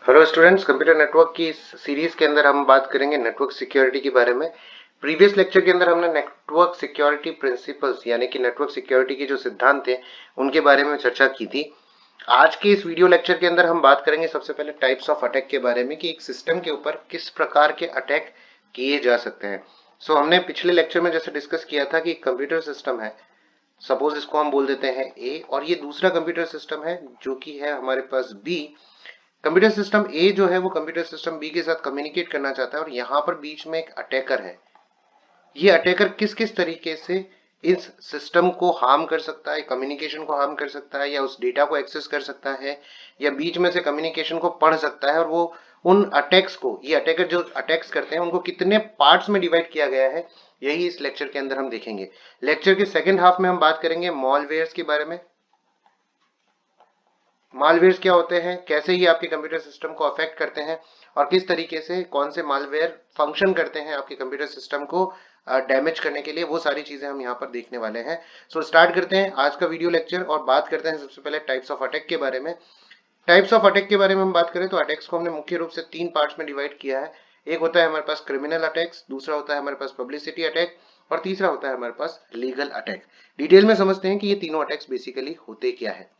Hello students, computer network की इस series के अंदर हम बात करेंगे नेटवर्क सिक्योरिटी के बारे में। प्रीवियस लेक्चर के अंदर हमने नेटवर्क सिक्योरिटी प्रिंसिपल्स यानी कि नेटवर्क सिक्योरिटी के जो सिद्धांत थे उनके बारे में चर्चा की थी। आज के इस वीडियो लेक्चर के अंदर हम बात करेंगे सबसे पहले टाइप्स ऑफ अटैक के बारे में कि एक सिस्टम के ऊपर किस प्रकार के अटैक किए जा सकते हैं। हमने पिछले लेक्चर में जैसे डिस्कस किया था कि कंप्यूटर सिस्टम है, सपोज इसको हम बोल देते हैं ए, और ये दूसरा कंप्यूटर सिस्टम है जो कि है हमारे पास बी। कंप्यूटर सिस्टम ए जो है वो कंप्यूटर सिस्टम बी के साथ कम्युनिकेट करना चाहता है और यहाँ पर बीच में एक अटैकर है। ये अटैकर किस किस तरीके से इस सिस्टम को हार्म कर सकता है, कम्युनिकेशन को हार्म कर सकता है, या उस डेटा को एक्सेस कर सकता है, या बीच में से कम्युनिकेशन को पढ़ सकता है, और वो उन अटैक्स को, ये अटैकर जो अटैक्स करते हैं उनको कितने पार्ट्स में डिवाइड किया गया है, यही इस लेक्चर के अंदर हम देखेंगे। लेक्चर के सेकेंड हाफ में हम बात करेंगे मॉलवेयर्स के बारे में। मालवेयर क्या होते हैं, कैसे ये आपके कंप्यूटर सिस्टम को अफेक्ट करते हैं, और किस तरीके से कौन से मालवेयर फंक्शन करते हैं आपके कंप्यूटर सिस्टम को डैमेज करने के लिए, वो सारी चीजें हम यहाँ पर देखने वाले हैं। स्टार्ट करते हैं आज का वीडियो लेक्चर और बात करते हैं सबसे पहले टाइप्स ऑफ अटैक के बारे में। टाइप्स ऑफ अटैक के बारे में हम बात करें तो अटैक्स को हमने मुख्य रूप से तीन पार्ट्स में डिवाइड किया है। एक होता है हमारे पास क्रिमिनल अटैक्स, दूसरा होता है हमारे पास पब्लिसिटी अटैक, और तीसरा होता है हमारे पास लीगल अटैक। डिटेल में समझते हैं कि ये तीनों अटैक्स बेसिकली होते क्या है।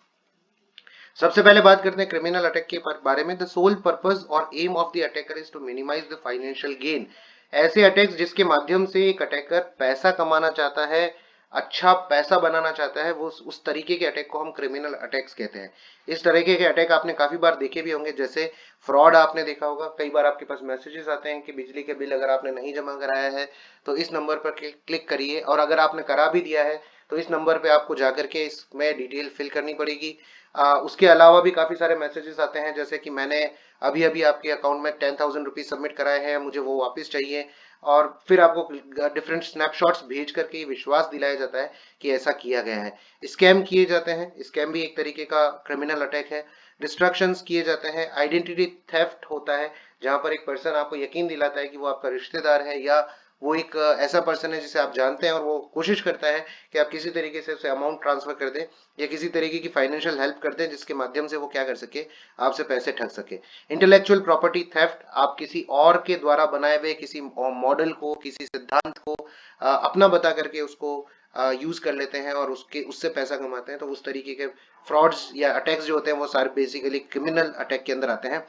सबसे पहले बात करते हैं क्रिमिनल अटैक के बारे में। द सोल पर्पस और aim of the attacker is to minimise the financial gain. ऐसे अटैक्स जिसके माध्यम से एक अटैकर पैसा कमाना चाहता है, अच्छा पैसा बनाना चाहता है, वो उस तरीके के अटैक को हम क्रिमिनल अटैक्स कहते हैं। इस तरीके के अटैक आपने काफी बार देखे भी होंगे, जैसे फ्रॉड आपने देखा होगा। कई बार आपके पास मैसेजेस आते हैं कि बिजली के बिल अगर आपने नहीं जमा कराया है तो इस नंबर पर क्लिक करिए, और अगर आपने करा भी दिया है तो इस नंबर पे आपको जाकर के इसमें डिटेल फिल करनी पड़ेगी। उसके अलावा भी काफी सारे मैसेजेस आते हैं, जैसे कि मैंने अभी अभी आपके अकाउंट में 10,000 रुपीज सबमिट कराए हैं, मुझे वो वापस चाहिए। और फिर आपको डिफरेंट स्नैपशॉट्स भेज करके विश्वास दिलाया जाता है कि ऐसा किया गया है। स्कैम किए जाते हैं, स्कैम भी एक तरीके का क्रिमिनल अटैक है। डिस्ट्रक्शंस किए जाते हैं, आइडेंटिटी थेफ्ट होता है, जहां पर एक पर्सन आपको यकीन दिलाता है कि वो आपका रिश्तेदार है, या वो एक ऐसा पर्सन है जिसे आप जानते हैं, और वो कोशिश करता है कि आप किसी तरीके से उसे अमाउंट ट्रांसफर कर दें या किसी तरीके की फाइनेंशियल हेल्प कर दें जिसके माध्यम से वो क्या कर सके, आपसे पैसे ठग सके। इंटेलेक्चुअल प्रॉपर्टी थेफ्ट, आप किसी और के द्वारा बनाए हुए किसी मॉडल को, किसी सिद्धांत को अपना बता करके उसको यूज कर लेते हैं और उसके उससे पैसा कमाते हैं, तो उस तरीके के फ्रॉड्स या अटैक्स जो होते हैं वो सारे बेसिकली क्रिमिनल अटैक के अंदर आते हैं।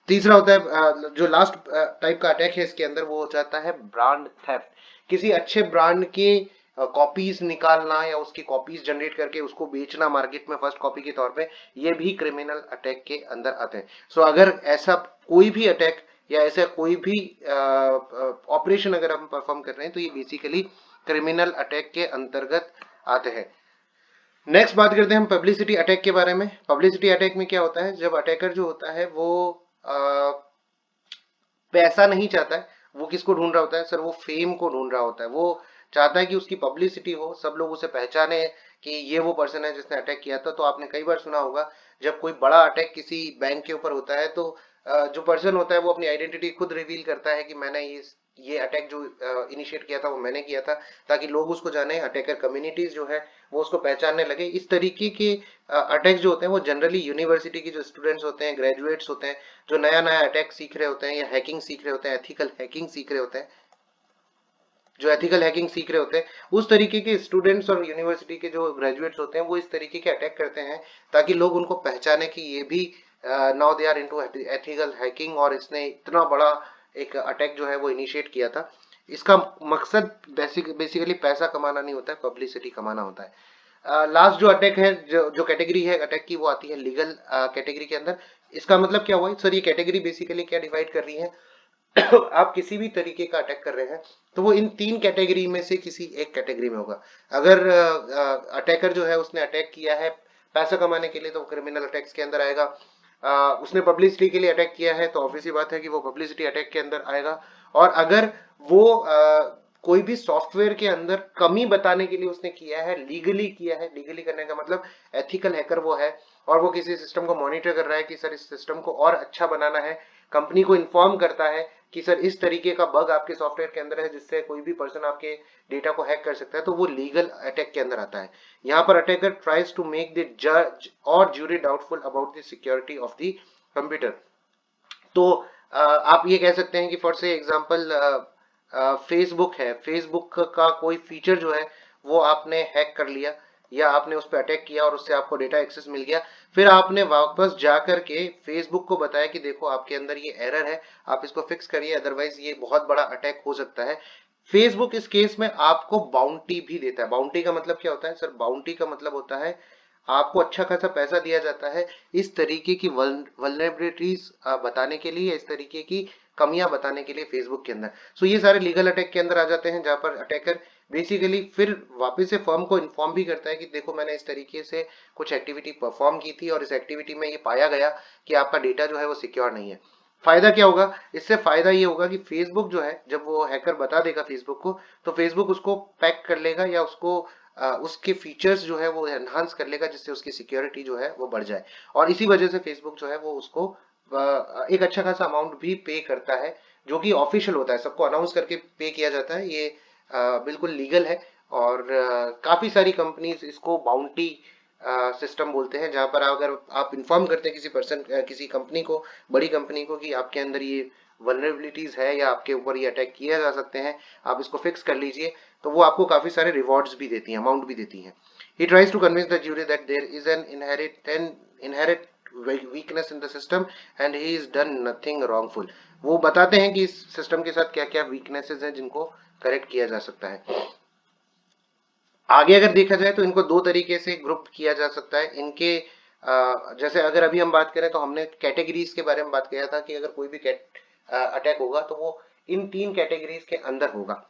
तीसरा होता है जो लास्ट टाइप का अटैक है इसके अंदर, वो हो जाता है ब्रांड थेफ्ट। किसी अच्छे ब्रांड के कॉपीज निकालना या उसकी कॉपीज जनरेट करके उसको बेचना मार्केट में फर्स्ट कॉपी के तौर पे, ये भी क्रिमिनल अटैक के अंदर आते हैं। अगर ऐसा कोई भी अटैक या ऐसा कोई भी ऑपरेशन अगर हम परफॉर्म कर रहे हैं तो ये बेसिकली क्रिमिनल अटैक के अंतर्गत आते हैं। नेक्स्ट बात करते हैं हम पब्लिसिटी अटैक के बारे में। पब्लिसिटी अटैक में क्या होता है, जब अटैकर जो होता है वो पैसा नहीं चाहता है, वो किसको ढूंढ रहा होता है सर, वो फेम को ढूंढ रहा होता है। वो चाहता है कि उसकी पब्लिसिटी हो, सब लोग उसे पहचाने कि ये वो पर्सन है जिसने अटैक किया था। तो आपने कई बार सुना होगा, जब कोई बड़ा अटैक किसी बैंक के ऊपर होता है तो जो पर्सन होता है वो अपनी आइडेंटिटी खुद रिवील करता है कि मैंने ये अटैक जो इनिशिएट किया था वो मैंने किया था, ताकि लोग उसको जाने, अटैकर कम्युनिटीज जो है वो उसको पहचानने लगे। इस तरीके के अटैक्स जो होते हैं वो जनरली यूनिवर्सिटी के जो स्टूडेंट्स होते हैं, ग्रेजुएट्स होते हैं, जो नया नया अटैक सीख रहे होते हैं या हैकिंग सीख रहे होते हैं, एथिकल हैकिंग सीख रहे होते हैं, जो एथिकल हैकिंग सीख रहे होते हैं, उस तरीके के स्टूडेंट्स और यूनिवर्सिटी के जो ग्रेजुएट्स होते हैं वो इस तरीके के अटैक करते हैं ताकि लोग उनको पहचाने कि ये भी now they are into ethical hacking, और इसने इतना बड़ा एक अटैक जो है वो इनिशिएट किया था। इसका मकसद बेसिकली पैसा कमाना नहीं होता है, पब्लिसिटी कमाना होता है। लास्ट जो अटैक है, जो कैटेगरी है अटैक की, वो आती है लीगल कैटेगरी के अंदर। इसका मतलब क्या हुआ सर, ये कैटेगरी बेसिकली क्या डिवाइड कर रही है आप किसी भी तरीके का अटैक कर रहे हैं तो वो इन तीन कैटेगरी में से किसी एक कैटेगरी में होगा। अगर अटैकर जो है उसने अटैक किया है पैसा कमाने के लिए तो क्रिमिनल अटैक्स के अंदर आएगा। उसने पब्लिसिटी के लिए अटैक किया है तो ऑब्वियस सी बात है कि वो पब्लिसिटी अटैक के अंदर आएगा। और अगर वो कोई भी सॉफ्टवेयर के अंदर कमी बताने के लिए उसने किया है, लीगली किया है, लीगली करने का मतलब एथिकल हैकर वो है, और वो किसी सिस्टम को मॉनिटर कर रहा है कि सर इस सिस्टम को और अच्छा बनाना है, कंपनी को इन्फॉर्म करता है कि सर इस तरीके का बग आपके सॉफ्टवेयर के अंदर है जिससे कोई भी पर्सन आपके डेटा को हैक कर सकता है, तो वो लीगल अटैक के अंदर आता है। यहाँ पर attacker tries to make the जज और jury doubtful about the security of the computer. तो आप ये कह सकते हैं कि फॉर से एग्जांपल फेसबुक है, फेसबुक का कोई फीचर जो है वो आपने हैक कर लिया या आपने उस पर अटैक किया और उससे आपको डेटा एक्सेस मिल गया, फिर आपने वापस जा करके फेसबुक को बताया कि देखो आपके अंदर ये एरर है, आप इसको फिक्स करिए, अदरवाइज ये बहुत बड़ा अटैक हो सकता है। फेसबुक इस केस में आपको बाउंटी भी देता है। बाउंटी का मतलब क्या होता है सर? बाउंटी का मतलब होता है आपको अच्छा खासा पैसा दिया जाता है इस तरीके की वल्नरेबिलिटीज बताने के लिए, इस तरीके की कमियां बताने के लिए फेसबुक के अंदर। सो ये सारे लीगल अटैक के अंदर आ जाते हैं, जहां पर अटैकर बेसिकली फिर वापस से फर्म को इन्फॉर्म भी करता है कि देखो मैंने इस तरीके से कुछ एक्टिविटी परफॉर्म की थी और इस एक्टिविटी में ये पाया गया कि आपका डेटा जो है वो सिक्योर नहीं है। फायदा क्या होगा इससे? फायदा ये होगा कि फेसबुक जो है, जब वो हैकर बता देगा फेसबुक को, तो फेसबुक उसको पैक कर लेगा या उसको उसके फीचर्स जो है वो एनहांस कर लेगा, जिससे उसकी सिक्योरिटी जो है वो बढ़ जाए। और इसी वजह से फेसबुक जो है वो उसको एक अच्छा खासा अमाउंट भी पे करता है, जो कि ऑफिशियल होता है, सबको अनाउंस करके पे किया जाता है। ये बिल्कुल लीगल है। और काफी सारी कंपनीज इसको बाउंटी सिस्टम बोलते हैं, जहां पर अगर आप इन्फॉर्म करते हैं किसी पर्सन, किसी कंपनी को, बड़ी कंपनी को, कि आपके अंदर ये वल्नरेबिलिटीज है या आपके ऊपर ये अटैक किया जा सकते हैं, आप इसको फिक्स कर लीजिए, तो वो आपको काफी सारे रिवॉर्ड्स भी देती हैं, अमाउंट भी देती हैं। He tries to convince the jury that there is an inherent weakness in the system and he is done nothing wrongful। वो बताते हैं कि इस सिस्टम के साथ क्या क्या वीकनेसेस हैं जिनको करेक्ट किया जा सकता है। आगे अगर देखा जाए तो इनको दो तरीके से ग्रुप किया जा सकता है। इनके जैसे अगर अभी हम बात करें तो हमने कैटेगरीज के बारे में बात किया था कि अगर कोई भी अटैक होगा तो वो इन तीन कैटेगरीज के अंदर होगा।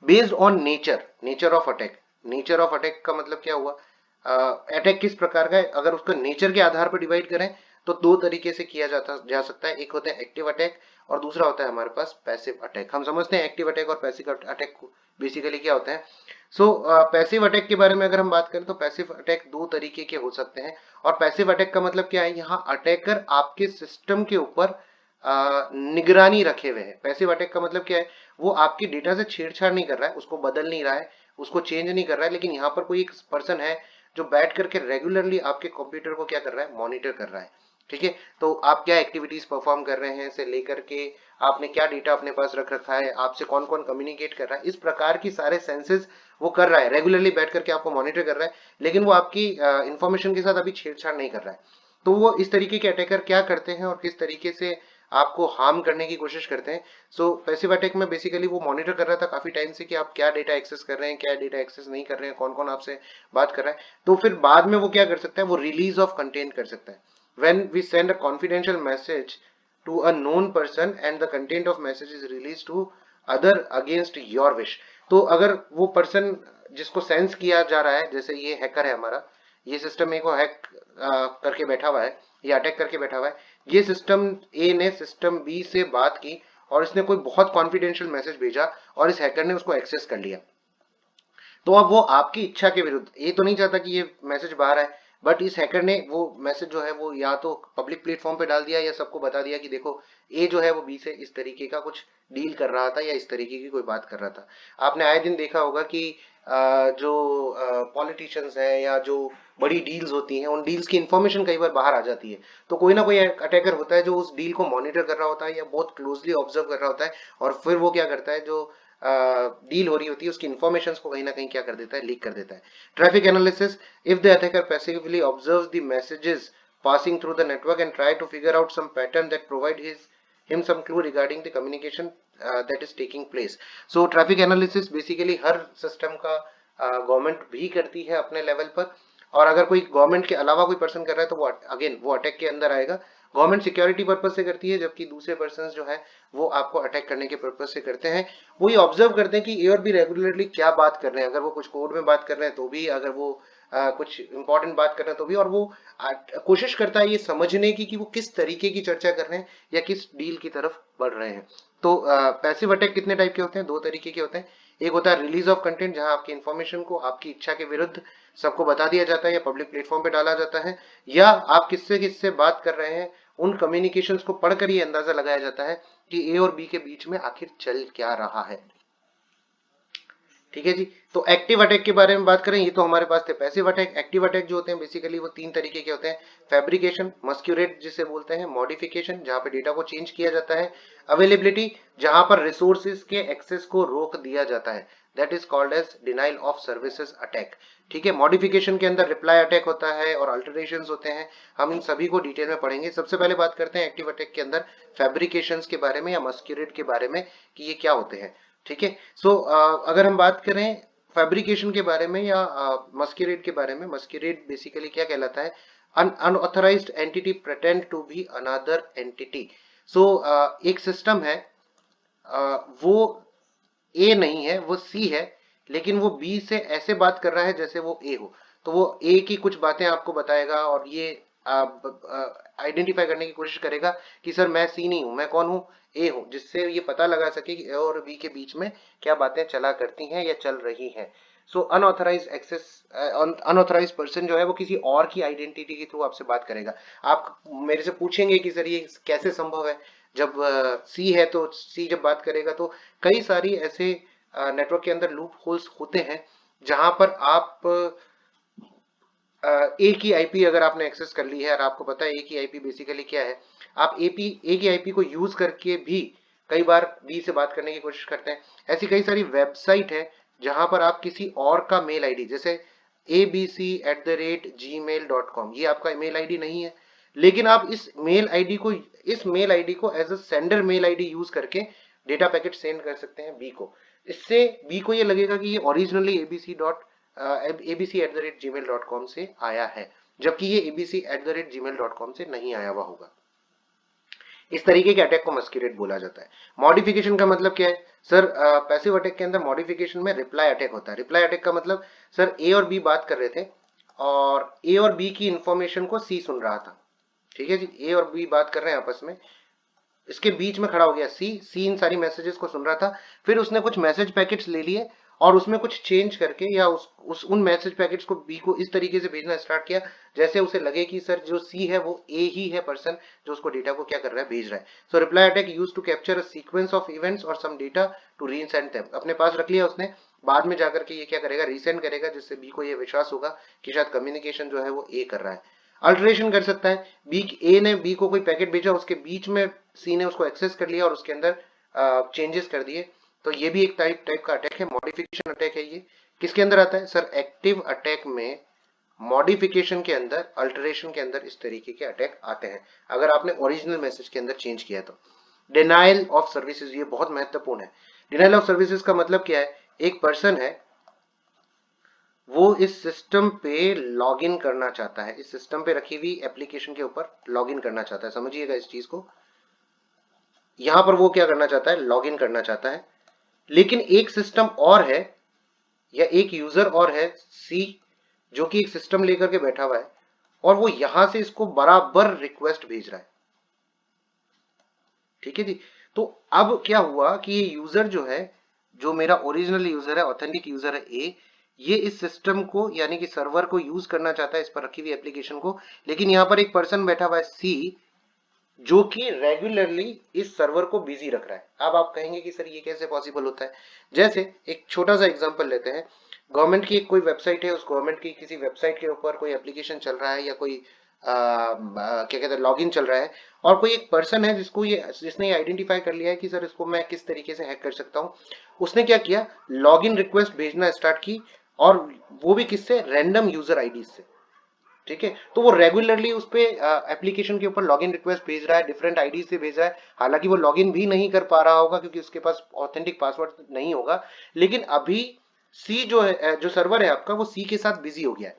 Based on nature of attack. Nature of attack का मतलब क्या हुआ? अटैक किस प्रकार का है, अगर उसका नेचर के आधार पर डिवाइड करें तो दो तरीके से किया जा सकता है। एक होता है एक्टिव अटैक और दूसरा होता है हमारे पास पैसिव अटैक। हम समझते हैं एक्टिव अटैक और पैसिव अटैक बेसिकली क्या होता है। सो पैसिव अटैक के बारे में अगर हम बात करें तो पैसिव अटैक दो तरीके के हो सकते हैं। और पैसिव अटैक का मतलब क्या है? यहाँ अटैकर आपके सिस्टम के ऊपर निगरानी रखे हुए हैं। पैसिव अटैक का मतलब क्या है? वो आपके डेटा से छेड़छाड़ नहीं कर रहा है, उसको बदल नहीं रहा है, उसको चेंज नहीं कर रहा है, लेकिन यहाँ पर कोई एक पर्सन है जो बैठ करके रेगुलरली आपके कंप्यूटर को क्या कर रहा है? मॉनिटर कर रहा है। ठीक है, तो आप क्या एक्टिविटीज परफॉर्म कर रहे हैं से लेकर के आपने क्या डेटा अपने पास रख रखा है, आपसे कौन कौन कम्युनिकेट कर रहा है, इस प्रकार की सारे सेंसेस वो कर रहा है, रेगुलरली बैठ करके आपको मॉनिटर कर रहा है, लेकिन वो आपकी इंफॉर्मेशन के साथ अभी छेड़छाड़ नहीं कर रहा है। तो वो इस तरीके के अटैकर क्या करते हैं और किस तरीके से आपको हार्म करने की कोशिश करते हैं। सो पैसिव अटैक में बेसिकली वो मॉनिटर कर रहा था काफी टाइम से कि आप क्या डेटा एक्सेस कर रहे हैं, क्या डेटा एक्सेस नहीं कर रहे हैं, कौन कौन आपसे बात कर रहा है। तो फिर बाद में वो क्या कर सकता है? वो रिलीज ऑफ कंटेंट कर सकता है। when we send a confidential message to a known person and the content of message is released to other against your wish। तो अगर वो पर्सन जिसको सेंस किया जा रहा है, जैसे ये हैकर है हमारा, ये सिस्टम ए को हैक करके बैठा हुआ है या अटैक करके बैठा हुआ है, ये सिस्टम ए ने सिस्टम बी से बात की और इसने कोई बहुत कॉन्फिडेंशियल मैसेज भेजा और इस हैकर ने उसको एक्सेस कर लिया। तो अब वो आपकी इच्छा के विरुद्ध, ये तो नहीं चाहता कि ये मैसेज बाहर आए, बट इस हैकर ने वो मैसेज जो है वो या तो पब्लिक प्लेटफॉर्म पे डाल दिया या सबको बता दिया कि देखो ए जो है वो बी से इस तरीके का कुछ डील कर रहा था या इस तरीके की कोई बात कर रहा था। आपने आए दिन देखा होगा कि जो पॉलिटिशियंस हैं या जो बड़ी डील्स होती हैं, उन डील्स की इंफॉर्मेशन कई बार बाहर आ जाती है, तो कोई ना कोई अटैकर होता है जो उस डील को मॉनिटर कर रहा होता है या बहुत क्लोजली ऑब्जर्व कर रहा होता है, और फिर वो क्या करता है, जो डील हो रही होती है उसकी इंफॉर्मेशन को कहीं ना कहीं क्या कर देता है? लीक कर देता है। Traffic analysis. If the attacker passively observes the messages passing through the network and try to figure out some pattern that provide him some clue regarding the communication that is taking place। so traffic analysis basically her system का government भी करती है अपने level पर, और अगर कोई government के अलावा कोई पर्सन कर रहा है तो वो अगेन वो अटैक के अंदर आएगा। गवर्नमेंट सिक्योरिटी पर्पज से करती है, जबकि दूसरे पर्सन जो है वो आपको अटैक करने के पर्पज से करते हैं। वो ये ऑब्जर्व करते हैं कि ए और बी रेगुलरली क्या बात कर रहे हैं, अगर वो कुछ कोड में बात कर रहे हैं तो भी, अगर वो कुछ इंपॉर्टेंट बात कर रहे हैं तो भी, और वो कोशिश करता है ये समझने की कि वो किस तरीके की चर्चा कर रहे हैं या किस डील की तरफ बढ़ रहे हैं। तो पैसिव अटैक कितने टाइप के होते हैं? दो तरीके के होते हैं। एक होता है रिलीज ऑफ कंटेंट, जहां आपकी इंफॉर्मेशन को आपकी इच्छा के विरुद्ध सबको बता दिया जाता है या पब्लिक प्लेटफॉर्म पे डाला जाता है, या आप किससे किससे बात कर रहे हैं उन कम्युनिकेशंस को पढ़कर ये अंदाजा लगाया जाता है कि ए और बी के बीच में आखिर चल क्या रहा है। ठीक है जी। तो एक्टिव अटैक के बारे में बात करें, ये तो हमारे पास थे पैसिव अटैक। एक्टिव अटैक जो होते हैं बेसिकली वो तीन तरीके के होते हैं, फैब्रिकेशन, मस्क्यूरेट जिसे बोलते हैं, मॉडिफिकेशन जहां पे डेटा को चेंज किया जाता है, अवेलेबिलिटी जहां पर रिसोर्सेज के एक्सेस को रोक दिया जाता है, that is called as denial of services attack. ठीक है, मॉडिफिकेशन के अंदर रिप्लाई अटैक होता है और अल्टरेशन होते हैं, हम इन सभी को डिटेल में पढ़ेंगे। सबसे पहले बात करते हैं एक्टिव अटैक के अंदर फैब्रिकेशंस के बारे में या मस्क्यूरेट के बारे में कि ये क्या होते हैं। ठीक है, सो अगर हम बात करें फैब्रिकेशन के बारे में या मस्क्यूरेट के बारे में, मस्क्यूरेट बेसिकली क्या कहलाता है, unauthorised entity pretend to be another entity. So एक सिस्टम है, वो ए नहीं है, वो सी है, लेकिन वो बी से ऐसे बात कर रहा है जैसे वो ए हो। तो वो ए की कुछ बातें आपको बताएगा और ये आइडेंटिफाई करने की कोशिश करेगा कि सर मैं सी नहीं हूं, मैं कौन हूं, ए हूं, जिससे ये पता लगा सके कि ए और बी के बीच में क्या बातें चला करती हैं या चल रही हैं। सो अनऑथराइज एक्सेस, अनऑथराइज पर्सन जो है वो किसी और की आइडेंटिटी के थ्रू आपसे बात करेगा। आप मेरे से पूछेंगे कि सर ये कैसे संभव है, जब सी है तो सी जब बात करेगा तो कई सारी ऐसे नेटवर्क के अंदर लूप होल्स होते हैं जहां पर आप ए की आईपी अगर आपने एक्सेस कर ली है और आपको पता है ए की आईपी बेसिकली क्या है, आप ए की आईपी को यूज करके भी कई बार बी से बात करने की कोशिश करते हैं। ऐसी कई सारी वेबसाइट है जहां पर आप किसी और का मेल आईडी, जैसे abc@gmail.com, ये आपका मेल आईडी नहीं है, लेकिन आप इस मेल आईडी को as a sender mail ID use करके डेटा पैकेट सेंड कर सकते हैं बी को। इससे बी को ये लगेगा कि ये ओरिजिनली abc@gmail.com से आया है, जबकि ये abc@gmail.com से नहीं आया हुआ होगा। इस तरीके के अटैक को मस्क्यूरेट बोला जाता है। मॉडिफिकेशन का मतलब क्या है सर, पैसिव अटैक के अंदर मॉडिफिकेशन में रिप्लाई अटैक होता है। रिप्लाई अटैक का मतलब सर ए और बी बात कर रहे थे और ए और बी की इंफॉर्मेशन को सी सुन रहा था। ठीक है जी, ए और बी बात कर रहे हैं आपस में, इसके बीच में खड़ा हो गया सी इन सारी मैसेजेस को सुन रहा था, फिर उसने कुछ मैसेज पैकेट्स ले लिए और उसमें कुछ चेंज करके या उन मैसेज पैकेट्स को बी को इस तरीके से भेजना स्टार्ट किया जैसे उसे लगे कि सर जो सी है वो ए ही है पर्सन जो उसको डेटा को क्या कर रहा है, भेज रहा है। So replay attack use to capture a sequence of events और some data to resend them. अपने पास रख लिया उसने, बाद में जाकर के ये क्या करेगा, रीसेंड करेगा, जिससे बी को ये विश्वास होगा कि शायद कम्युनिकेशन जो है वो ए कर रहा है। अल्टरेशन कर सकता है, ए ने बी को कोई पैकेट भेजा, उसके बीच में सी ने उसको एक्सेस कर लिया और उसके अंदर चेंजेस कर दिए, तो ये भी एक टाइप का अटैक है, मॉडिफिकेशन अटैक है। ये किसके अंदर आता है सर, एक्टिव अटैक में मॉडिफिकेशन के अंदर, अल्टरेशन के अंदर इस तरीके के अटैक आते हैं अगर आपने ओरिजिनल मैसेज के अंदर चेंज किया तो। डिनाइल ऑफ सर्विसेज, ये बहुत महत्वपूर्ण है। डिनाइल ऑफ सर्विसेज का मतलब क्या है, एक पर्सन है वो इस सिस्टम पे लॉगिन करना चाहता है, इस सिस्टम पे रखी हुई एप्लीकेशन के ऊपर लॉगिन करना चाहता है, समझिएगा इस चीज को। यहां पर वो क्या करना चाहता है, लॉगिन करना चाहता है, लेकिन एक सिस्टम और है या एक यूजर और है सी, जो कि एक सिस्टम लेकर के बैठा हुआ है और वो यहां से इसको बराबर रिक्वेस्ट भेज रहा है। ठीक है जी, तो अब क्या हुआ कि ये यूजर जो है, जो मेरा ओरिजिनल यूजर है, ऑथेंटिक यूजर है ए, ये इस सिस्टम को यानी कि सर्वर को यूज करना चाहता है, इस पर रखी हुई एप्लीकेशन को, लेकिन यहां पर एक पर्सन बैठा हुआ है सी, जो कि रेगुलरली इस सर्वर को बिजी रख रहा है। अब आप कहेंगे कि सर ये कैसे पॉसिबल होता है। जैसे एक छोटा सा एग्जांपल लेते हैं, गवर्नमेंट की कोई वेबसाइट है, उस गवर्नमेंट की किसी वेबसाइट के ऊपर कोई एप्लीकेशन चल रहा है या कोई क्या कहते हैं लॉगिन चल रहा है, और कोई एक पर्सन है जिसने ये आइडेंटिफाई कर लिया है कि सर इसको मैं किस तरीके से हैक कर सकता हूँ। उसने क्या किया, लॉगिन रिक्वेस्ट भेजना स्टार्ट की, और वो भी किससे, रैंडम यूजर आईडी से। ठीक है, तो वो रेगुलरली उस पे एप्लीकेशन के ऊपर लॉगिन रिक्वेस्ट भेज रहा है, डिफरेंट आईडी से भेज रहा है। हालांकि वो लॉगिन भी नहीं कर पा रहा होगा क्योंकि उसके पास ऑथेंटिक पासवर्ड नहीं होगा, लेकिन अभी सी जो है, जो सर्वर है आपका, वो सी के साथ बिजी हो गया है।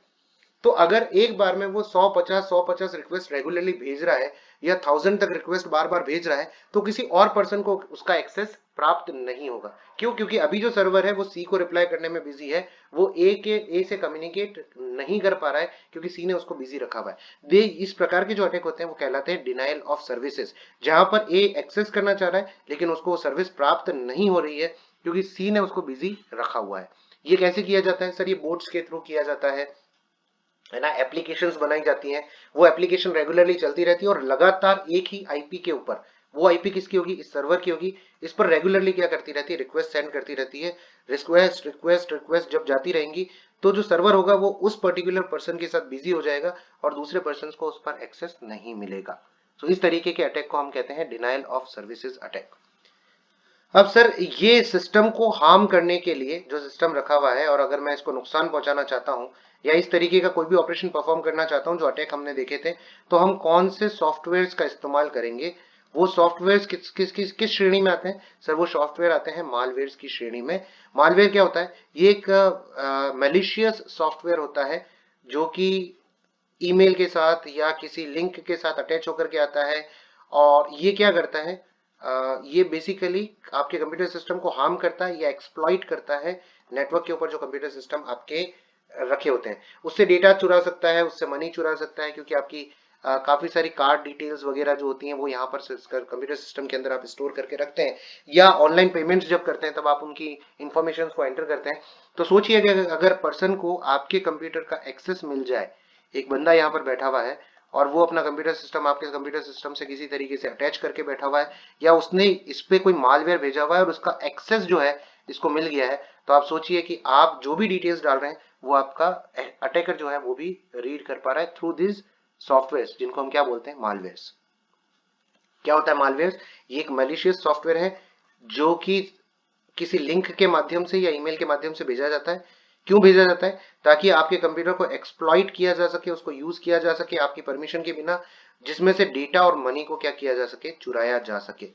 तो अगर एक बार में वो 150 रिक्वेस्ट रेगुलरली भेज रहा है या 1000 तक रिक्वेस्ट बार बार भेज रहा है, तो किसी और पर्सन को उसका एक्सेस प्राप्त नहीं होगा। क्यों? क्योंकि अभी जो सर्वर है वो सी को रिप्लाई करने में बिजी है, वो ए से कम्युनिकेट नहीं कर पा रहा है क्योंकि सी ने उसको बिजी रखा हुआ है। इस प्रकार के जो अटैक होते हैं वो कहलाते हैं डिनाइल ऑफ सर्विसेज, जहां पर ए एक्सेस करना चाह रहा है लेकिन उसको सर्विस प्राप्त नहीं हो रही है क्योंकि सी ने उसको बिजी रखा हुआ है। ये कैसे किया जाता है सर, ये बोट्स के थ्रू किया जाता है ना, एप्लीकेशंस बनाई जाती हैं, वो एप्लीकेशन रेगुलरली चलती रहती है और लगातार एक ही आईपी के ऊपर वो आईपी किसकी होगी, इस सर्वर की होगी। इस पर रेगुलरली क्या करती रहती है, रिक्वेस्ट सेंड करती रहती है। रिक्वेस्ट रिक्वेस्ट रिक्वेस्ट जब जाती रहेंगी तो जो सर्वर होगा वो उस पर्टिकुलर पर्सन के साथ बिजी हो जाएगा और दूसरे पर्सन को उस पर एक्सेस नहीं मिलेगा। तो इस तरीके के अटैक को हम कहते हैं डिनायल ऑफ सर्विसेज अटैक। अब सर ये सिस्टम को हार्म करने के लिए जो सिस्टम रखा हुआ है, और अगर मैं इसको नुकसान पहुंचाना चाहता हूं या इस तरीके का कोई भी ऑपरेशन परफॉर्म करना चाहता हूं जो अटैक हमने देखे थे, तो हम कौन से सॉफ्टवेयर्स का इस्तेमाल करेंगे। वो सॉफ्टवेयर्स किस किस किस किस श्रेणी में आते हैं सर, वो सॉफ्टवेयर आते हैं मालवेयर्स की श्रेणी में। मालवेयर क्या होता है, ये एक मैलिशियस सॉफ्टवेयर होता है जो कि ईमेल के साथ या किसी लिंक के साथ अटैच होकर के आता है। और ये क्या करता है, ये बेसिकली आपके कंप्यूटर सिस्टम को हार्म करता है या एक्सप्लॉइट करता है नेटवर्क के ऊपर जो कंप्यूटर सिस्टम आपके रखे होते हैं। उससे डेटा चुरा सकता है, उससे मनी चुरा सकता है, क्योंकि आपकी काफी सारी कार्ड डिटेल्स वगैरह जो होती हैं वो यहाँ पर कंप्यूटर सिस्टम के अंदर आप स्टोर करके रखते हैं, या ऑनलाइन पेमेंट्स जब करते हैं तब आप उनकी इंफॉर्मेशन को एंटर करते हैं। तो सोचिए कि अगर पर्सन को आपके कंप्यूटर का एक्सेस मिल जाए, एक बंदा यहाँ पर बैठा हुआ है और वो अपना कंप्यूटर सिस्टम आपके कंप्यूटर सिस्टम से किसी तरीके से अटैच करके बैठा हुआ है, या उसने इस पे कोई मालवेयर भेजा हुआ है और उसका एक्सेस जो है इसको मिल गया है, तो आप सोचिए कि आप जो भी डिटेल्स डाल रहे हैं वो आपका अटैकर जो है वो भी रीड कर पा रहा है थ्रू दिस सॉफ्टवेयर, जिनको हम क्या बोलते हैं, मालवेयर्स। क्या होता है मालवेयर्स, ये एक मैलिशियस सॉफ्टवेयर है जो कि किसी लिंक के माध्यम से या ईमेल के माध्यम से भेजा जाता है। क्यों भेजा जाता है, ताकि आपके कंप्यूटर को एक्सप्लॉइट किया जा सके, उसको यूज किया जा सके आपकी परमिशन के बिना, जिसमें से डेटा और मनी को क्या किया जा सके, चुराया जा सके।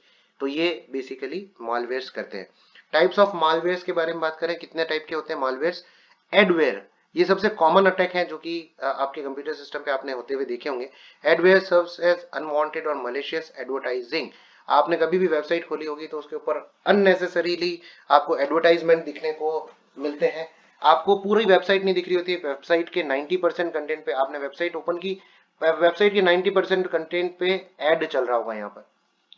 तो ये बेसिकली मालवेयर्स करते हैं। टाइप्स ऑफ मालवेयर्स के बारे में बात करें, कितने टाइप के होते हैं मालवेयर्स। एडवेयर, ये सबसे कॉमन अटैक है जो कि आपके कंप्यूटर सिस्टम पे आपने होते हुए देखे होंगे। एडवेयर सर्व्स एज अनवांटेड और मलिशियस एडवर्टाइजिंग। आपने कभी भी वेबसाइट खोली होगी तो उसके ऊपर अननेसेसरीली आपको एडवर्टाइजमेंट दिखने को मिलते हैं। आपको पूरी वेबसाइट नहीं दिख रही होती है, वेबसाइट के 90% कंटेंट पे आपने वेबसाइट ओपन की, वेबसाइट के 90% कंटेंट पे ऐड चल रहा होगा यहाँ पर।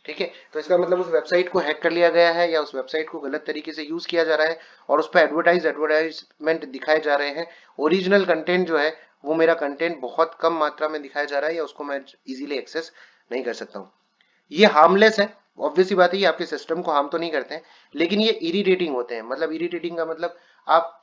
ठीक है, तो इसका मतलब उस वेबसाइट को हैक कर लिया गया है या उस वेबसाइट को गलत तरीके से यूज किया जा रहा है और उस पर एडवर्टाइजमेंट दिखाए जा रहे हैं। ओरिजिनल कंटेंट जो है वो मेरा कंटेंट बहुत कम मात्रा में दिखाया जा रहा है या उसको मैं इजीली एक्सेस नहीं कर सकता हूँ। ये हार्मलेस है, ऑब्वियस सी बात है, ये आपके सिस्टम को हार्म तो नहीं करते हैं, लेकिन ये इरिटेटिंग होते हैं। मतलब इरिटेटिंग का मतलब आप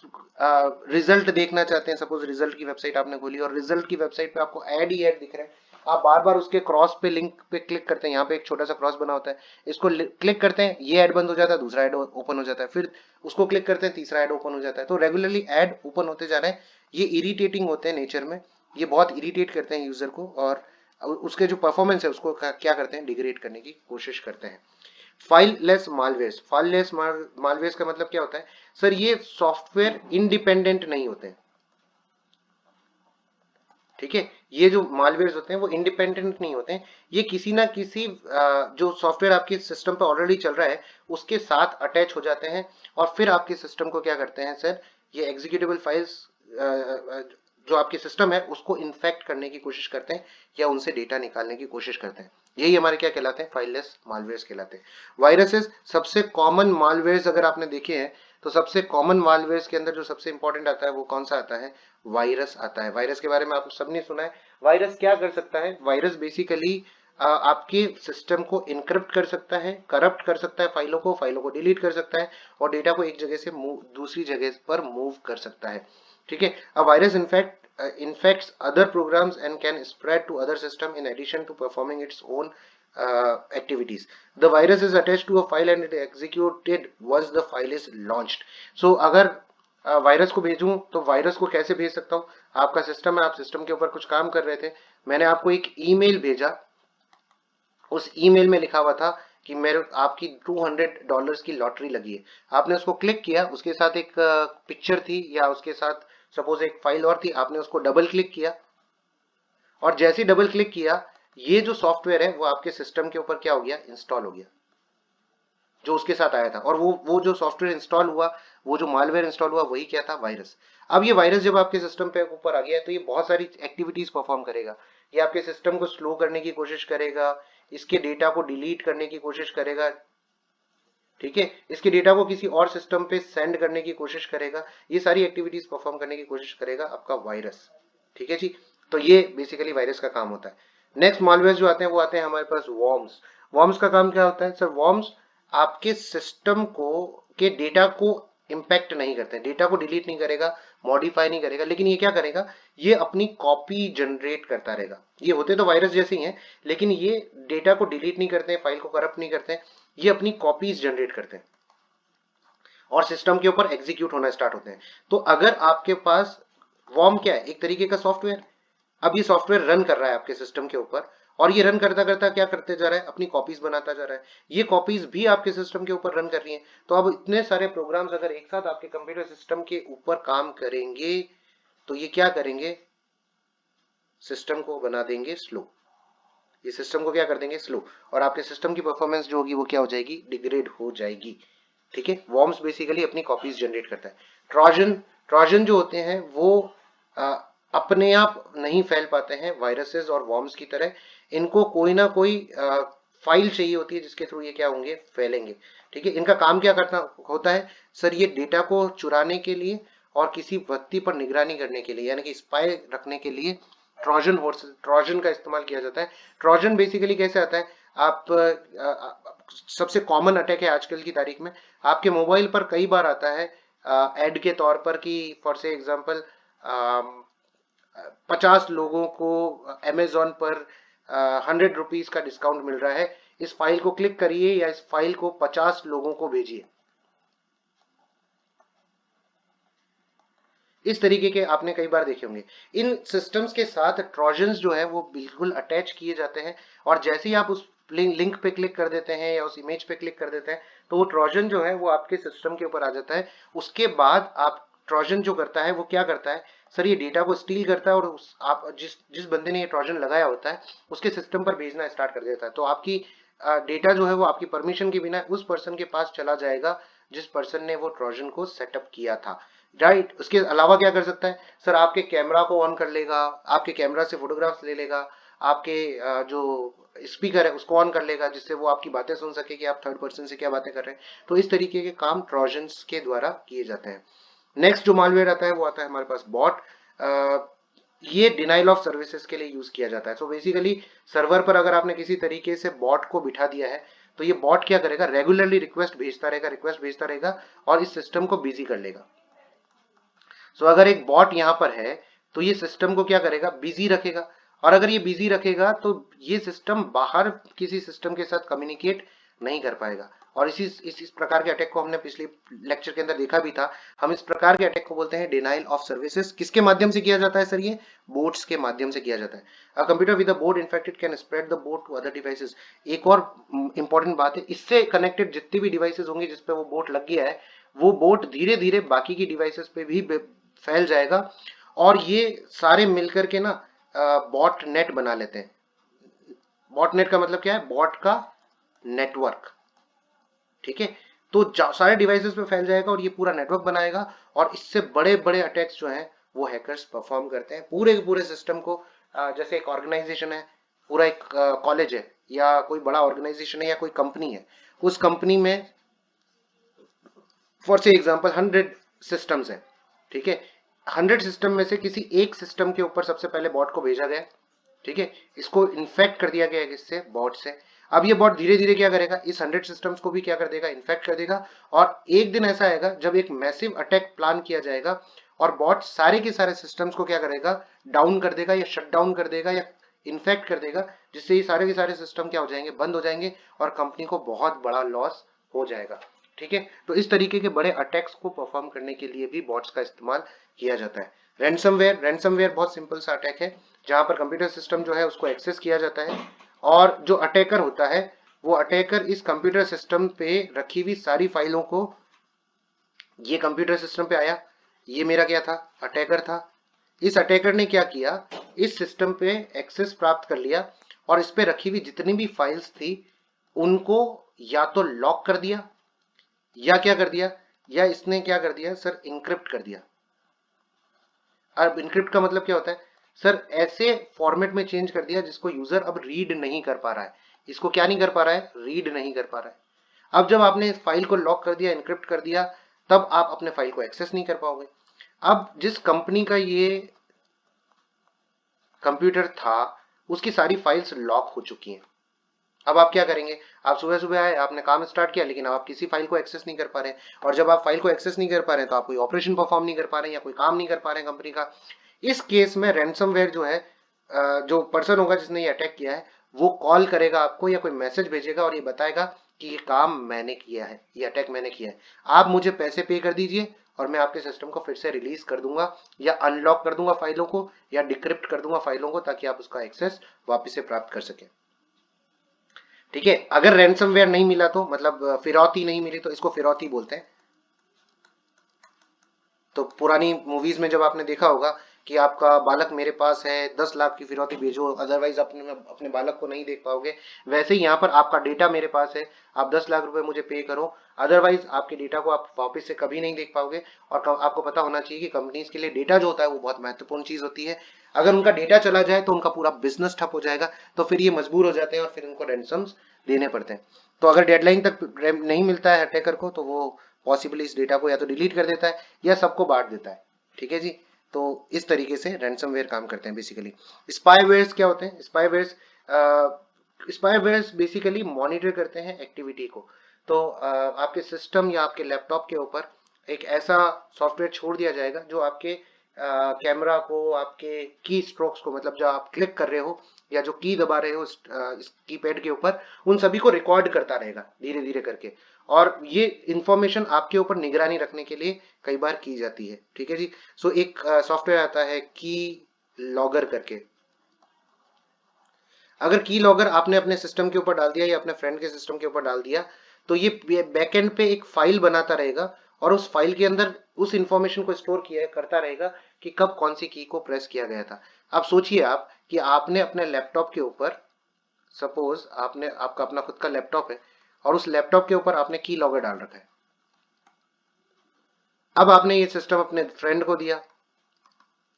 रिजल्ट देखना चाहते हैं, सपोज रिजल्ट की वेबसाइट आपने खोली और रिजल्ट की वेबसाइट पे आपको ऐड ही ऐड दिख रहा है, आप बार बार उसके क्रॉस पे लिंक पे क्लिक करते हैं, यहाँ पे एक छोटा सा क्रॉस बना होता है, इसको क्लिक करते हैं, ये ऐड बंद हो जाता है, दूसरा ऐड ओपन हो जाता है, फिर उसको क्लिक करते हैं, तीसरा ऐड ओपन हो जाता है। तो रेगुलरली ऐड ओपन होते जा रहे हैं, ये इरिटेटिंग होते हैं नेचर में, ये बहुत इरिटेट करते हैं यूजर को और उसके जो परफॉर्मेंस है उसको क्या करते हैं, डिग्रेड करने की कोशिश करते हैं। फाइललेस मालवेयर्स, फाइललेस मालवेयर्स का मतलब क्या होता है सर, ये सॉफ्टवेयर इंडिपेंडेंट नहीं होते हैं। ठीक है, ये जो मालवेयर्स होते हैं वो इंडिपेंडेंट नहीं होते हैं, ये किसी ना किसी जो सॉफ्टवेयर आपके सिस्टम पे ऑलरेडी चल रहा है उसके साथ अटैच हो जाते हैं और फिर आपके सिस्टम को क्या करते हैं सर, ये एग्जीक्यूटेबल फाइल्स जो आपके सिस्टम है उसको इन्फेक्ट करने की कोशिश करते हैं या उनसे डेटा निकालने की कोशिश करते हैं। यही हमारे क्या कहलाते हैं, फाइललेस मालवेयर्स कहलाते हैं। वायरसेस, सबसे कॉमन मालवेयर्स अगर आपने देखे हैं तो सबसे कॉमन मालवेयर्स के अंदर जो सबसे इंपॉर्टेंट आता है वो कौन सा आता है, वायरस आता है। वायरस के बारे में आप सबने सुना है। वायरस क्या कर सकता है, वायरस बेसिकली आपके सिस्टम को इनक्रप्ट कर सकता है, करप्ट कर सकता है फाइलों को डिलीट कर सकता है और डेटा को एक जगह से दूसरी जगह पर मूव कर सकता है। ठीक है, a virus infects other programs and can spread to other system in addition to performing its own activities. The virus is attached to a file and it executed once the file is launched. So अगर virus को भेजूं तो virus को कैसे भेज सकता हूं, आपका system है, आप सिस्टम के ऊपर कुछ काम कर रहे थे, मैंने आपको एक ईमेल भेजा, उस ईमेल में लिखा हुआ था कि मेरे आपकी $200 की लॉटरी लगी है, आपने उसको क्लिक किया, उसके साथ एक पिक्चर थी या उसके साथ सपोज एक फाइल और थी, आपने उसको डबल क्लिक किया और जैसे ही डबल क्लिक किया ये जो सॉफ्टवेयर है वो आपके सिस्टम के ऊपर क्या हो गया, इंस्टॉल हो गया, जो उसके साथ आया था। और वो जो सॉफ्टवेयर इंस्टॉल हुआ, वो जो मालवेयर इंस्टॉल हुआ वही क्या था, वायरस। अब ये वायरस जब आपके सिस्टम पे ऊपर आ गया है तो ये बहुत सारी एक्टिविटीज परफॉर्म करेगा, ये आपके सिस्टम को स्लो करने की कोशिश करेगा, इसके डेटा को डिलीट करने की कोशिश करेगा, ठीक है, इसके डेटा को किसी और सिस्टम पे सेंड करने की कोशिश करेगा, ये सारी एक्टिविटीज परफॉर्म करने की कोशिश करेगा आपका वायरस। ठीक है जी, तो ये बेसिकली वायरस का काम होता है। नेक्स्ट मालवेयर जो आते हैं वो आते हैं हमारे पास वॉर्म्स। वॉर्म्स का काम क्या होता है सर? वॉर्म्स आपके सिस्टम को के डेटा को इम्पैक्ट नहीं करते, डेटा को डिलीट नहीं करेगा, मॉडिफाई नहीं करेगा, लेकिन ये क्या करेगा, ये अपनी कॉपी जनरेट करता रहेगा। ये होते तो वायरस जैसे ही हैं, लेकिन ये डेटा को डिलीट नहीं करते हैं, फाइल को करप्ट नहीं करते हैं, ये अपनी कॉपीज जनरेट करते हैं और सिस्टम के ऊपर एग्जीक्यूट होना स्टार्ट होते हैं। तो अगर आपके पास वॉर्म क्या है, एक तरीके का सॉफ्टवेयर, अब ये सॉफ्टवेयर रन कर रहा है आपके सिस्टम के ऊपर, और ये रन करता करता क्या करते जा रहा है, अपनी कॉपीज बनाता जा रहा है। ये कॉपीज भी आपके सिस्टम के ऊपर रन कर रही हैं। तो अब इतने सारे प्रोग्राम्स अगर एक साथ आपके कंप्यूटर सिस्टम के ऊपर काम करेंगे तो ये क्या करेंगे, सिस्टम को बना देंगे स्लो। ये सिस्टम को क्या कर देंगे, स्लो, और आपके सिस्टम की परफॉर्मेंस जो होगी वो क्या हो जाएगी, डिग्रेड हो जाएगी। ठीक है, वॉर्म्स बेसिकली अपनी कॉपीज जनरेट करता है। ट्रोजन, ट्रोजन जो होते हैं वो आ, अपने आप नहीं फैल पाते हैं वायरसेस और वॉर्म्स की तरह। इनको कोई ना कोई फाइल चाहिए होती है जिसके थ्रू ये क्या होंगे, फैलेंगे। ठीक है, इनका काम क्या करता होता है सर, ये डेटा को चुराने के लिए और किसी व्यक्ति पर निगरानी करने के लिए, यानी कि स्पाई रखने के लिए ट्रोजन हॉर्स, ट्रोजन का इस्तेमाल किया जाता है। ट्रोजन बेसिकली कैसे आता है, आप सबसे कॉमन अटैक है आजकल की तारीख में, आपके मोबाइल पर कई बार आता है एड के तौर पर कि फॉर से एग्जांपल 50 लोगों को अमेजोन पर 100 रुपीज का डिस्काउंट मिल रहा है, इस फाइल को क्लिक करिए या इस फाइल को 50 लोगों को भेजिए। इस तरीके के आपने कई बार देखे होंगे। इन सिस्टम्स के साथ ट्रोजन्स जो है वो बिल्कुल अटैच किए जाते हैं, और जैसे ही आप उस लिंक पे क्लिक कर देते हैं या उस इमेज पे क्लिक कर देते हैं तो वो ट्रोजन जो है वो आपके सिस्टम के ऊपर आ जाता है। उसके बाद आप, ट्रोजन जो करता है वो क्या करता है सर, ये डेटा को स्टील करता है और आप जिस जिस बंदे ने ये ट्रोजन लगाया होता है उसके सिस्टम पर भेजना स्टार्ट कर देता है। तो आपकी डेटा जो है वो आपकी परमिशन के बिना उस पर्सन के पास चला जाएगा जिस पर्सन ने वो ट्रोजन को सेटअप किया था। राइट, उसके अलावा क्या कर सकता है सर, आपके कैमरा को ऑन कर लेगा, आपके कैमरा से फोटोग्राफ्स ले लेगा, आपके जो स्पीकर है उसको ऑन कर लेगा जिससे वो आपकी बातें सुन सके कि आप थर्ड पर्सन से क्या बातें कर रहे हैं। तो इस तरीके के काम ट्रोजन्स के द्वारा किए जाते हैं। नेक्स्ट जो मालवेयर आता है वो आता है हमारे पास बॉट। ये डिनाइल ऑफ सर्विसेज के लिए यूज किया जाता है। सो बेसिकली सर्वर पर अगर आपने किसी तरीके से बॉट को बिठा दिया है तो ये बॉट क्या करेगा, रेगुलरली रिक्वेस्ट भेजता रहेगा, रिक्वेस्ट भेजता रहेगा और इस सिस्टम को बिजी कर लेगा। सो अगर एक बॉट यहां पर है तो ये सिस्टम को क्या करेगा, बिजी रखेगा, और अगर ये बिजी रखेगा तो ये सिस्टम बाहर किसी सिस्टम के साथ कम्युनिकेट नहीं कर पाएगा। और इस प्रकार के अटैक को हमने पिछले लेक्चर के अंदर देखा भी था। हम इस प्रकार के अटैक को बोलते हैं डिनाइल ऑफ सर्विसेज। किसके माध्यम से किया जाता है सर, ये बोट्स के माध्यम से किया जाता है। A computer with a bot infected can spread the bot to other devices. एक और इंपॉर्टेंट बात है, इससे कनेक्टेड जितनी भी डिवाइसेस होंगी जिसपे वो बोट लग गया है, वो बोट धीरे धीरे बाकी की डिवाइसेस पे भी फैल जाएगा, और ये सारे मिलकर के ना बॉट नेट बना लेते हैं। बॉट नेट का मतलब क्या है, बॉट का नेटवर्क। ठीक है, तो सारे डिवाइसेस पे फैल जाएगा और ये पूरा नेटवर्क बनाएगा, और इससे बड़े बड़े अटैक्स जो हैं वो हैकर्स परफॉर्म करते हैं पूरे के पूरे सिस्टम को। जैसे एक ऑर्गेनाइजेशन है, पूरा एक कॉलेज है या कोई बड़ा ऑर्गेनाइजेशन है या कोई कंपनी है, उस कंपनी में फॉर से एग्जांपल 100 सिस्टम्स हैं। ठीक है, 100 सिस्टम में से किसी एक सिस्टम के ऊपर सबसे पहले बॉट को भेजा गया। ठीक है, इसको इन्फेक्ट कर दिया गया किससे, बॉट से। अब ये बॉट धीरे धीरे क्या करेगा, इस 100 सिस्टम्स को भी क्या कर देगा, इन्फेक्ट कर देगा, और एक दिन ऐसा आएगा जब एक मैसिव अटैक प्लान किया जाएगा और बॉट सारे के सारे सिस्टम्स को क्या करेगा, डाउन कर देगा या शट डाउन कर देगा या इन्फेक्ट कर देगा, जिससे ये सारे के सारे सिस्टम क्या हो जाएंगे, बंद हो जाएंगे, और कंपनी को बहुत बड़ा लॉस हो जाएगा। ठीक है, तो इस तरीके के बड़े अटैक्स को परफॉर्म करने के लिए भी बॉट्स का इस्तेमाल किया जाता है। रैंसमवेयर, रैंसमवेयर बहुत सिंपल सा अटैक है जहां पर कंप्यूटर सिस्टम जो है उसको एक्सेस किया जाता है, और जो अटैकर होता है वो अटैकर इस कंप्यूटर सिस्टम पे रखी हुई सारी फाइलों को, ये कंप्यूटर सिस्टम पे आया, ये मेरा क्या था, अटैकर था, इस अटैकर ने क्या किया, इस सिस्टम पे एक्सेस प्राप्त कर लिया और इस पे रखी हुई जितनी भी फाइल्स थी उनको या तो लॉक कर दिया या क्या कर दिया, या इसने क्या कर दिया सर, इंक्रिप्ट कर दिया। अब इंक्रिप्ट का मतलब क्या होता है सर, ऐसे फॉर्मेट में चेंज कर दिया जिसको यूजर अब रीड नहीं कर पा रहा है। इसको क्या नहीं कर पा रहा है, रीड नहीं कर पा रहा है। अब जब आपने इस फाइल को लॉक कर दिया, इंक्रिप्ट कर दिया, तब आप अपने फाइल को एक्सेस नहीं कर पाओगे। अब जिस कंपनी का ये कंप्यूटर था उसकी सारी फाइल्स लॉक हो चुकी हैं। अब आप क्या करेंगे, आप सुबह सुबह आए, आपने काम स्टार्ट किया, लेकिन अब आप किसी फाइल को एक्सेस नहीं कर पा रहे हैं, और जब आप फाइल को एक्सेस नहीं कर पा रहे हैं तो आप कोई ऑपरेशन परफॉर्म नहीं कर पा रहे हैं या कोई काम नहीं कर पा रहे हैं कंपनी का। इस केस में रैंसमवेयर जो है, जो पर्सन होगा जिसने ये अटैक किया है, वो कॉल करेगा आपको या कोई मैसेज भेजेगा और ये बताएगा कि ये काम मैंने किया है, ये अटैक मैंने किया है, आप मुझे पैसे पे कर दीजिए और मैं आपके सिस्टम को फिर से रिलीज कर दूंगा या अनलॉक कर दूंगा फाइलों को या डिक्रिप्ट कर दूंगा फाइलों को, ताकि आप उसका एक्सेस वापस से प्राप्त कर सकें। ठीक है, अगर रैंसमवेयर नहीं मिला तो मतलब फिरौती नहीं मिली तो इसको फिरौती बोलते हैं। तो पुरानी मूवीज में जब आपने देखा होगा कि आपका बालक मेरे पास है, 10 लाख की फिरौती भेजो, अदरवाइज अपने बालक को नहीं देख पाओगे, वैसे ही यहाँ पर आपका डेटा मेरे पास है, आप 10 लाख रुपए मुझे पे करो, अदरवाइज आपके डेटा को आप वापस से कभी नहीं देख पाओगे। और आपको पता होना चाहिए कि कंपनीज के लिए डेटा जो होता है वो बहुत महत्वपूर्ण चीज होती है। अगर उनका डेटा चला जाए तो उनका पूरा बिजनेस ठप हो जाएगा, तो फिर ये मजबूर हो जाते हैं और फिर उनको रैंसम्स देने पड़ते हैं। तो अगर डेडलाइन तक नहीं मिलता है अटैकर को, तो वो पॉसिबली इस डेटा को या तो डिलीट कर देता है या सबको बांट देता है। ठीक है जी, तो इस तरीके से रैंसमवेयर काम करते हैं बेसिकली। स्पाईवेयर्स क्या होते हैं? स्पाईवेयर्स बेसिकली मॉनिटर करते हैं एक्टिविटी को। तो आपके सिस्टम या आपके लैपटॉप के ऊपर एक ऐसा सॉफ्टवेयर छोड़ दिया जाएगा जो आपके कैमरा को, आपके की स्ट्रोक्स को, मतलब जो आप क्लिक कर रहे हो या जो की दबा रहे हो इस कीपैड के ऊपर, उन सभी को रिकॉर्ड करता रहेगा धीरे धीरे करके। और ये इंफॉर्मेशन आपके ऊपर निगरानी रखने के लिए कई बार की जाती है। ठीक है जी, सो एक सॉफ्टवेयर आता है की लॉगर करके। अगर की लॉगर आपने अपने सिस्टम के ऊपर डाल दिया या अपने फ्रेंड के सिस्टम के ऊपर डाल दिया, तो ये बैकएंड पे एक फाइल बनाता रहेगा और उस फाइल के अंदर उस इंफॉर्मेशन को स्टोर किया करता रहेगा कि कब कौन सी की को प्रेस किया गया था। अब सोचिए आप कि आपने अपने लैपटॉप के ऊपर, सपोज आपने, आपका अपना खुद का लैपटॉप है और उस लैपटॉप के ऊपर आपने की लॉगर डाल रखा है। अब आपने ये सिस्टम अपने फ्रेंड को दिया,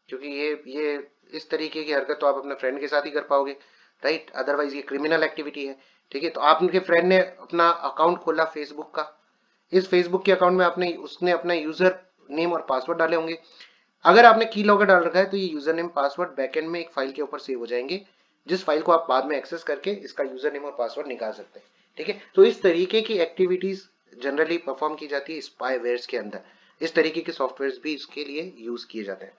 क्योंकि ये इस तरीके की हरकत तो आप अपने फ्रेंड के साथ ही कर पाओगे, राइट? अदरवाइज ये क्रिमिनल एक्टिविटी है। ठीक है, तो आपके फ्रेंड ने अपना अकाउंट खोला फेसबुक का, इस फेसबुक के अकाउंट में आपने उसने अपना यूजर नेम और पासवर्ड डाले होंगे। अगर आपने की लॉगर डाल रखा है तो ये यूजर नेम पासवर्ड बैकएंड में एक फाइल के ऊपर सेव हो जाएंगे, जिस फाइल को आप बाद में एक्सेस करके इसका यूजर नेम और पासवर्ड निकाल सकते हैं। ठीक है, तो इस तरीके की एक्टिविटीज जनरली परफॉर्म की जाती है स्पाईवेयर्स के अंदर। इस तरीके के सॉफ्टवेयर भी इसके लिए यूज किए जाते हैं।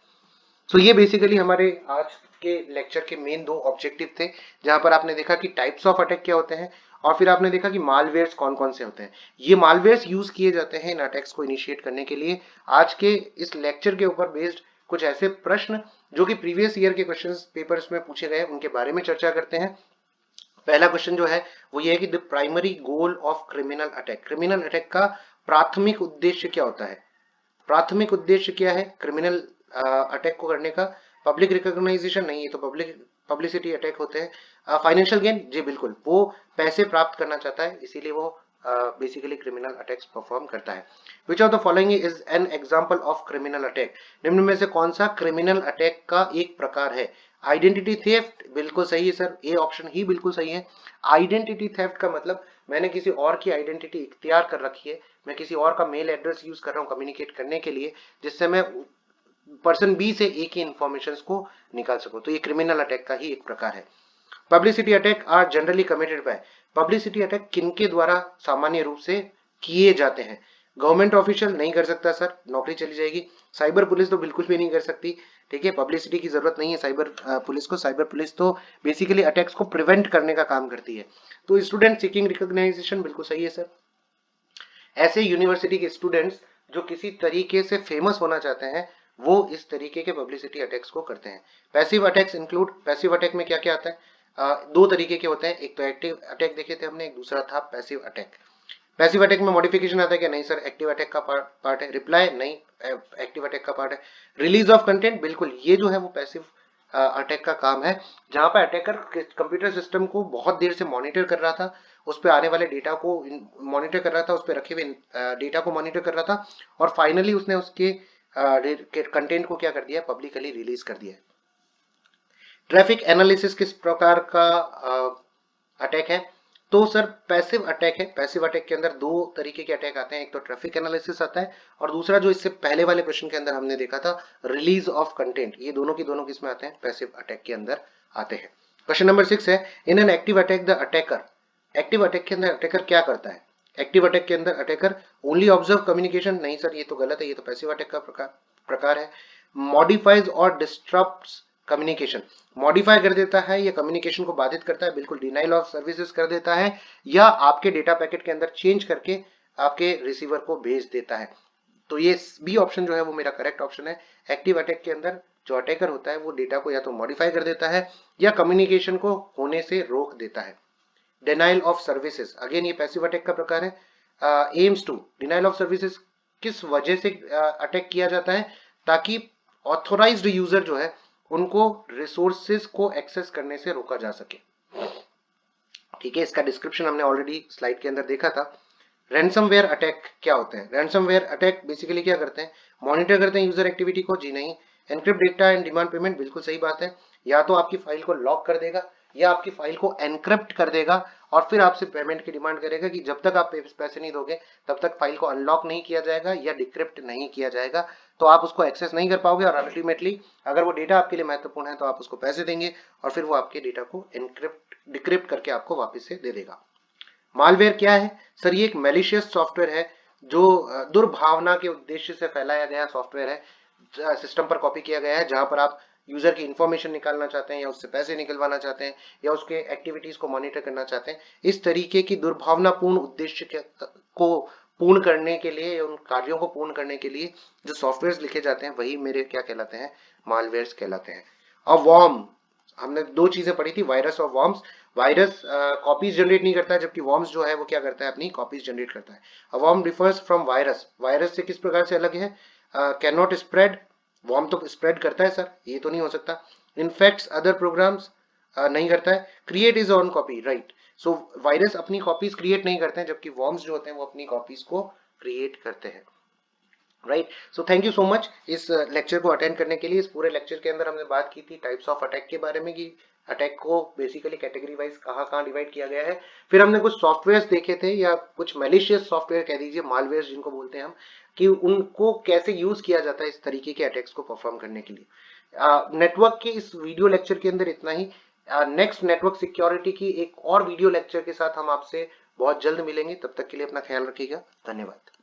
सो ये बेसिकली हमारे आज के लेक्चर के मेन दो ऑब्जेक्टिव थे, जहां पर आपने देखा कि टाइप्स ऑफ अटैक क्या होते हैं और फिर आपने देखा कि मालवेयर्स कौन कौन से होते हैं। ये मालवेयर्स यूज किए जाते हैं इन अटैक्स को इनिशिएट करने के लिए। आज के इस लेक्चर के ऊपर बेस्ड कुछ ऐसे प्रश्न जो कि प्रीवियस ईयर के क्वेश्चन पेपर्स में पूछे गए, उनके बारे में चर्चा करते हैं। पहला क्वेश्चन जो है वो ये है कि the primary goal of criminal attack, criminal attack का प्राथमिक उद्देश्य क्या होता है? प्राथमिक उद्देश्य क्या है क्रिमिनल अटैक को करने का? पब्लिक रिकॉग्नाइजेशन नहीं, है तो पब्लिसिटी अटैक होते हैं। फाइनेंशियल गेन, जी बिल्कुल, वो पैसे प्राप्त करना चाहता है, इसीलिए वो बेसिकली क्रिमिनल अटैक्स परफॉर्म करता है। Which of the following is an example of criminal attack? निम्न में से कौन सा क्रिमिनल अटैक का एक प्रकार है? आइडेंटिटी थेफ्ट, बिल्कुल सही है सर, ए ऑप्शन ही बिल्कुल सही है। आइडेंटिटी थेफ्ट का मतलब मैंने किसी और की आइडेंटिटी इख्तियार कर रखी है, मैं किसी और का मेल एड्रेस यूज कर रहा हूँ कम्युनिकेट करने के लिए, जिससे मैं पर्सन बी से ए की इंफॉर्मेशन को निकाल सकूं, तो ये क्रिमिनल अटैक का ही एक प्रकार है। Publicity attack are generally committed by, publicity attack किनके द्वारा सामान्य रूप से किए जाते हैं? गवर्नमेंट ऑफिशियल नहीं कर सकता सर, नौकरी चली जाएगी। साइबर पुलिस तो बिल्कुल भी नहीं कर सकती। ठीक है, पब्लिसिटी की जरूरत नहीं है साइबर पुलिस को। साइबर पुलिस तो बेसिकली अटैक्स को प्रिवेंट करने का काम करती है। तो स्टूडेंट सीकिंग रिकॉग्नाइजेशन, बिल्कुल सही है सर। ऐसे यूनिवर्सिटी के स्टूडेंट्स जो किसी तरीके से फेमस होना चाहते हैं, वो इस तरीके के पब्लिसिटी अटैक्स को करते हैं। Passive attacks include, passive attack में क्या क्या आता है? दो तरीके के होते हैं, एक तो एक्टिव अटैक देखे थे हमने, एक दूसरा था पैसिव अटैक। पैसिव अटैक में मॉडिफिकेशन आता है क्या? नहीं सर, एक्टिव अटैक का पार्ट है। रिप्लाई, नहीं, एक्टिव अटैक का पार्ट है। रिलीज ऑफ कंटेंट, बिल्कुल, ये जो है वो पैसिव अटैक का काम है, जहां पर अटैकर कंप्यूटर सिस्टम को बहुत देर से मॉनिटर कर रहा था, उस पर आने वाले डेटा को मॉनिटर कर रहा था, उस पर रखे हुए डेटा को मॉनिटर कर रहा था, और फाइनली उसने उसके कंटेंट को क्या कर दिया? पब्लिकली रिलीज कर दिया। ट्रैफिक एनालिसिस किस प्रकार का अटैक है? तो सर पैसिव अटैक है। पैसिव अटैक के अंदर दो तरीके के अटैक आते हैं, एक तो ट्रैफिक एनालिसिस आता है और दूसरा जो इससे पहले वाले क्वेश्चन के अंदर हमने देखा था, रिलीज ऑफ कंटेंट। ये दोनों की दोनों किसमें आते हैं? पैसिव अटैक के अंदर आते हैं। क्वेश्चन नंबर 6 है, in an active attack the attacker, active attack के अंदर अटैकर क्या करता है? एक्टिव अटैक के अंदर अटैकर ओनली ऑब्जर्व कम्युनिकेशन, नहीं सर ये तो गलत है, ये तो पैसिव अटैक का प्रकार है। मॉडिफाइज और डिस्टर्ब्स कम्युनिकेशन, मॉडिफाई कर देता है या कम्युनिकेशन को बाधित करता है, बिल्कुल डिनाइल ऑफ सर्विसेज कर देता है, या आपके डेटा पैकेट के अंदर चेंज करके आपके रिसीवर को भेज देता है। तो ये बी ऑप्शन जो है वो मेरा करेक्ट ऑप्शन है। एक्टिव अटैक के अंदर जो अटैकर होता है वो डेटा को या तो मॉडिफाई कर देता है या कम्युनिकेशन को होने से रोक देता है। डिनाइल ऑफ सर्विसेज, अगेन ये पैसिव अटैक का प्रकार है। Aims to, denial of services किस वजह से अटैक किया जाता है? ताकि ऑथोराइज्ड यूजर जो है उनको रिसोर्सेज को एक्सेस करने से रोका जा सके। ठीक है, इसका डिस्क्रिप्शन हमने ऑलरेडी स्लाइड के अंदर देखा था। रैंसमवेयर अटैक क्या होते हैं? रैंसमवेयर अटैक बेसिकली क्या करते हैं? मॉनिटर करते हैं यूजर एक्टिविटी को, जी नहीं। Encrypt data and demand payment, बिल्कुल सही बात है, या तो आपकी फाइल को लॉक कर देगा या आपकी फाइल को एनक्रिप्ट कर देगा और फिर आपसे पेमेंट की डिमांड करेगा कि जब तक आप पैसे नहीं दोगे तब तक फाइल को अनलॉक नहीं किया जाएगा या डिक्रिप्ट नहीं किया जाएगा, तो आप उसको एक्सेस नहीं कर पाओगे और अल्टीमेटली अगर वो डेटा आपके लिए महत्वपूर्ण है तो आप उसको पैसे देंगे और फिर वो आपके डेटा को एनक्रिप्ट डिक्रिप्ट करके आपको वापस से दे देगा। मालवेयर क्या है? सर ये एक मैलिशियस सॉफ्टवेयर है जो दुर्भावना के उद्देश्य से फैलाया गया सॉफ्टवेयर है, सिस्टम पर कॉपी किया गया है, जहां पर आप यूजर की इंफॉर्मेशन निकालना चाहते हैं या उससे पैसे निकलवाना चाहते हैं या उसके एक्टिविटीज को मॉनिटर करना चाहते हैं। इस तरीके की दुर्भावनापूर्ण उद्देश्य को पूर्ण करने के लिए, उन कार्यों को पूर्ण करने के लिए जो सॉफ्टवेयर लिखे जाते हैं वही मेरे क्या कहलाते हैं? मालवेयर्स कहलाते हैं। और वॉर्म, हमने दो चीजें पढ़ी थी, वायरस और वॉर्म्स। वायरस कॉपीज जनरेट नहीं करता है, जबकि वॉर्म्स जो है वो क्या करता है? अपनी कॉपीज जनरेट करता है। A worm differs from virus, virus से किस प्रकार से अलग है? कैन नॉट स्प्रेड, वॉर्म तो स्प्रेड करता है सर, ये तो नहीं हो सकता। इन्फेक्ट्स अदर प्रोग्राम्स, नहीं करता है। Create is on copy, right. So virus अपनी कॉपीज क्रिएट नहीं करते हैं, जबकि वॉर्म्स जो होते हैं वो अपनी कॉपीज को क्रिएट करते हैं, right. So thank you so much इस लेक्चर को अटेंड करने के लिए। इस पूरे लेक्चर के अंदर हमने बात की थी टाइप्स ऑफ अटैक के बारे में कि अटैक को बेसिकली कैटेगरी वाइज कहाँ कहाँ डिवाइड किया गया है। फिर हमने कुछ सॉफ्टवेयर्स देखे थे या कुछ मैलिशियस सॉफ्टवेयर कह दीजिए, मालवेयर जिनको बोलते हैं हम, कि उनको कैसे यूज किया जाता है इस तरीके के अटैक्स को परफॉर्म करने के लिए। नेटवर्क के इस वीडियो लेक्चर के अंदर इतना ही। नेक्स्ट नेटवर्क सिक्योरिटी की एक और वीडियो लेक्चर के साथ हम आपसे बहुत जल्द मिलेंगे, तब तक के लिए अपना ख्याल रखिएगा। धन्यवाद।